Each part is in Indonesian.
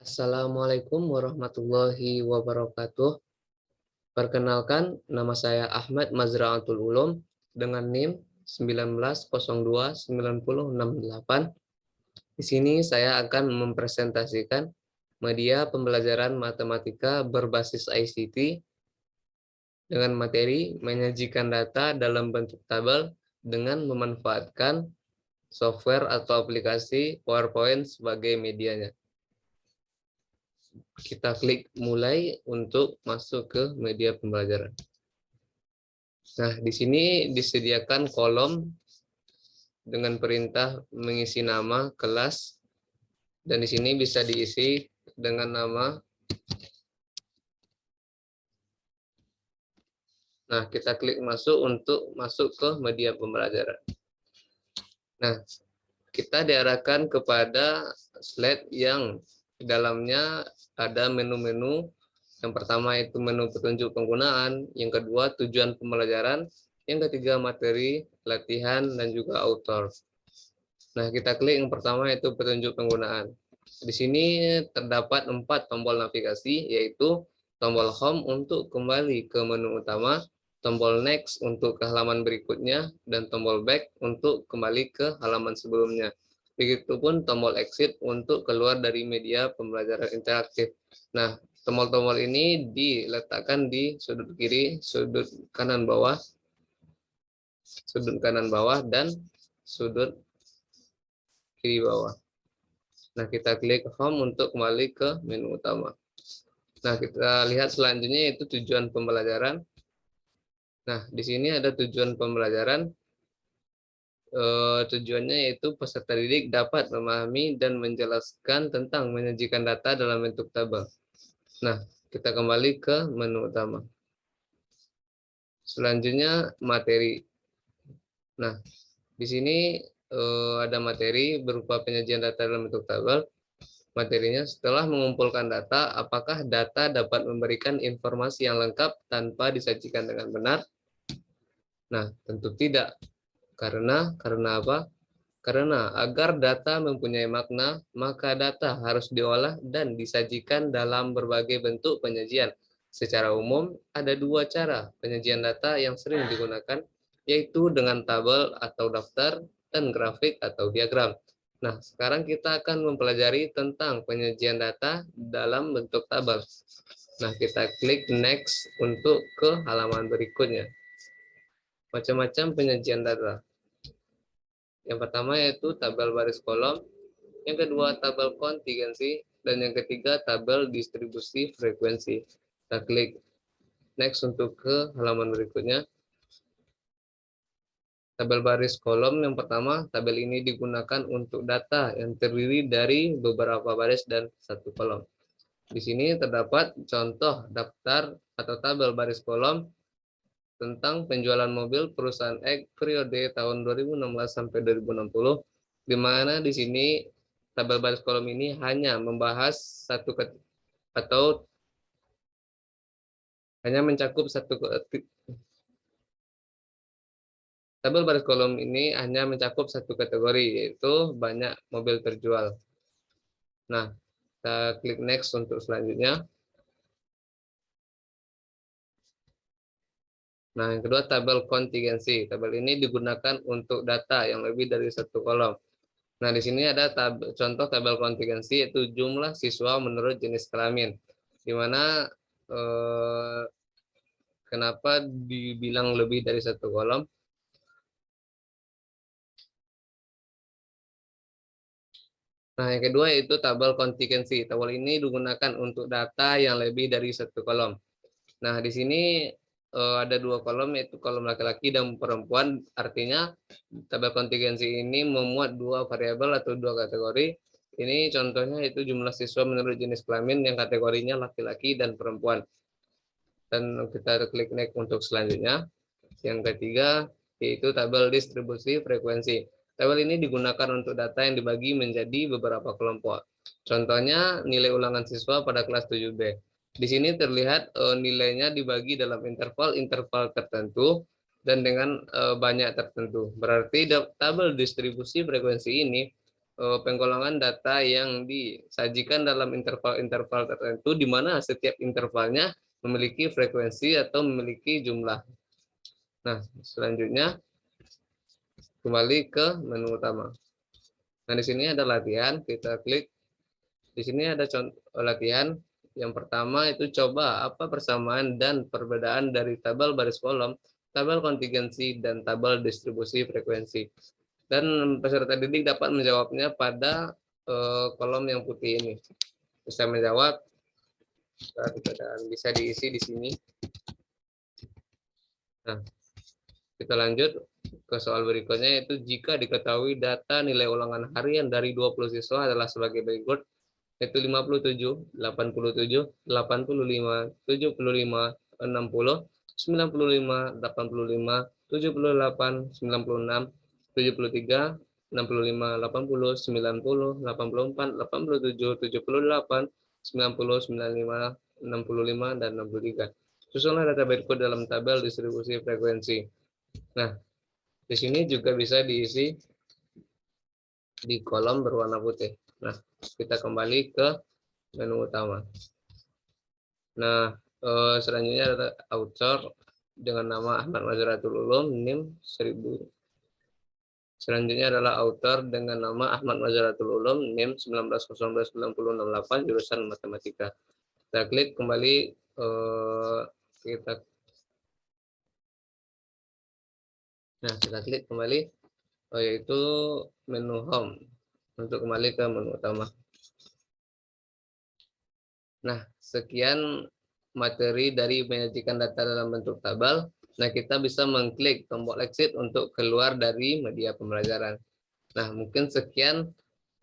Assalamualaikum warahmatullahi wabarakatuh. Perkenalkan, nama saya Ahmad Mazraatul Ulum dengan NIM 19029068. Di sini saya akan mempresentasikan media pembelajaran matematika berbasis ICT dengan materi menyajikan data dalam bentuk tabel dengan memanfaatkan software atau aplikasi PowerPoint sebagai medianya. Kita klik mulai untuk masuk ke media pembelajaran. Nah, di sini disediakan kolom dengan perintah mengisi nama kelas, dan di sini bisa diisi dengan nama. Nah, kita klik masuk untuk masuk ke media pembelajaran. Nah, kita diarahkan kepada slide yang di dalamnya ada menu-menu. Yang pertama itu menu petunjuk penggunaan, yang kedua tujuan pembelajaran, yang ketiga materi, latihan, dan juga author. Nah, kita klik yang pertama itu petunjuk penggunaan. Di sini terdapat 4 tombol navigasi, yaitu tombol home untuk kembali ke menu utama, tombol next untuk ke halaman berikutnya, dan tombol back untuk kembali ke halaman sebelumnya. Begitupun tombol exit untuk keluar dari media pembelajaran interaktif. Nah, tombol-tombol ini diletakkan di sudut kiri, sudut kanan bawah, dan sudut kiri bawah. Nah, kita klik home untuk kembali ke menu utama. Nah, kita lihat selanjutnya yaitu tujuan pembelajaran. Nah, di sini ada tujuan pembelajaran. Tujuannya yaitu peserta didik dapat memahami dan menjelaskan tentang menyajikan data dalam bentuk tabel. Nah, kita kembali ke menu utama. Selanjutnya materi. Nah, di sini ada materi berupa penyajian data dalam bentuk tabel. Materinya, setelah mengumpulkan data, apakah data dapat memberikan informasi yang lengkap tanpa disajikan dengan benar? Nah, tentu tidak. Karena apa? Karena agar data mempunyai makna, maka data harus diolah dan disajikan dalam berbagai bentuk penyajian. Secara umum, ada 2 cara penyajian data yang sering digunakan, yaitu dengan tabel atau daftar dan grafik atau diagram. Nah, sekarang kita akan mempelajari tentang penyajian data dalam bentuk tabel. Nah, kita klik next untuk ke halaman berikutnya. Macam-macam penyajian data. Yang pertama yaitu tabel baris kolom, yang kedua tabel kontingensi, dan yang ketiga tabel distribusi frekuensi. Kita klik next untuk ke halaman berikutnya. Tabel baris kolom yang pertama, tabel ini digunakan untuk data yang terdiri dari beberapa baris dan 1 kolom. Di sini terdapat contoh daftar atau tabel baris kolom tentang penjualan mobil perusahaan X periode tahun 2016 sampai 2060, di mana di sini tabel baris kolom ini hanya membahas atau hanya mencakup tabel baris kolom ini hanya mencakup 1 kategori, yaitu banyak mobil terjual. Nah, kita klik next untuk selanjutnya. Nah, yang kedua tabel kontingensi. Tabel ini digunakan untuk data yang lebih dari 1 kolom. Nah, di sini ada contoh tabel kontingensi, yaitu jumlah siswa menurut jenis kelamin. Di mana kenapa dibilang lebih dari 1 kolom? Nah, yang kedua itu tabel kontingensi. Tabel ini digunakan untuk data yang lebih dari 1 kolom. Nah, di sini ada 2 kolom, yaitu kolom laki-laki dan perempuan. Artinya tabel kontingensi ini memuat 2 variabel atau 2 kategori. Ini contohnya itu jumlah siswa menurut jenis kelamin yang kategorinya laki-laki dan perempuan. Dan kita klik next untuk selanjutnya. Yang ketiga yaitu tabel distribusi frekuensi. Tabel ini digunakan untuk data yang dibagi menjadi beberapa kelompok. Contohnya nilai ulangan siswa pada kelas 7B. Di sini terlihat nilainya dibagi dalam interval tertentu dan dengan banyak tertentu. Berarti tabel distribusi frekuensi ini penggolongan data yang disajikan dalam interval-interval tertentu, di mana setiap intervalnya memiliki frekuensi atau memiliki jumlah. Nah, selanjutnya kembali ke menu utama. Nah, di sini ada latihan, kita klik. Di sini ada contoh latihan. Yang pertama itu coba apa persamaan dan perbedaan dari tabel baris kolom, tabel kontingensi, dan tabel distribusi frekuensi. Dan peserta didik dapat menjawabnya pada kolom yang putih ini. Bisa menjawab dan bisa diisi di sini. Nah, kita lanjut ke soal berikutnya, yaitu jika diketahui data nilai ulangan harian dari 20 siswa adalah sebagai berikut, yaitu 57, 87, 85, 75, 60, 95, 85, 78, 96, 73, 65, 80, 90, 84, 87, 78, 90, 95, 65, dan 63. Susunlah data berikut dalam tabel distribusi frekuensi. Nah, di sini juga bisa diisi di kolom berwarna putih. Nah, kita kembali ke menu utama. Nah, selanjutnya ada author dengan nama Ahmad Mazharatul Ulum, NIM 1000. Selanjutnya adalah author dengan nama Ahmad Mazharatul Ulum, NIM 19/19/9068, jurusan matematika. Kita klik kembali, kita klik kembali, yaitu menu home untuk kembali ke menu utama. Nah, sekian materi dari menyajikan data dalam bentuk tabel. Nah, kita bisa mengklik tombol exit untuk keluar dari media pembelajaran. Nah, mungkin sekian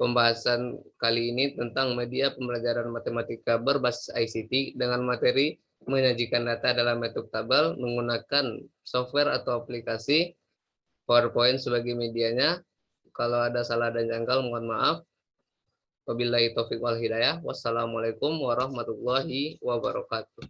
pembahasan kali ini tentang media pembelajaran matematika berbasis ICT dengan materi menyajikan data dalam bentuk tabel menggunakan software atau aplikasi PowerPoint sebagai medianya. Kalau ada salah dan janggal, mohon maaf. Wabillahi taufiq wal hidayah. Wassalamualaikum warahmatullahi wabarakatuh.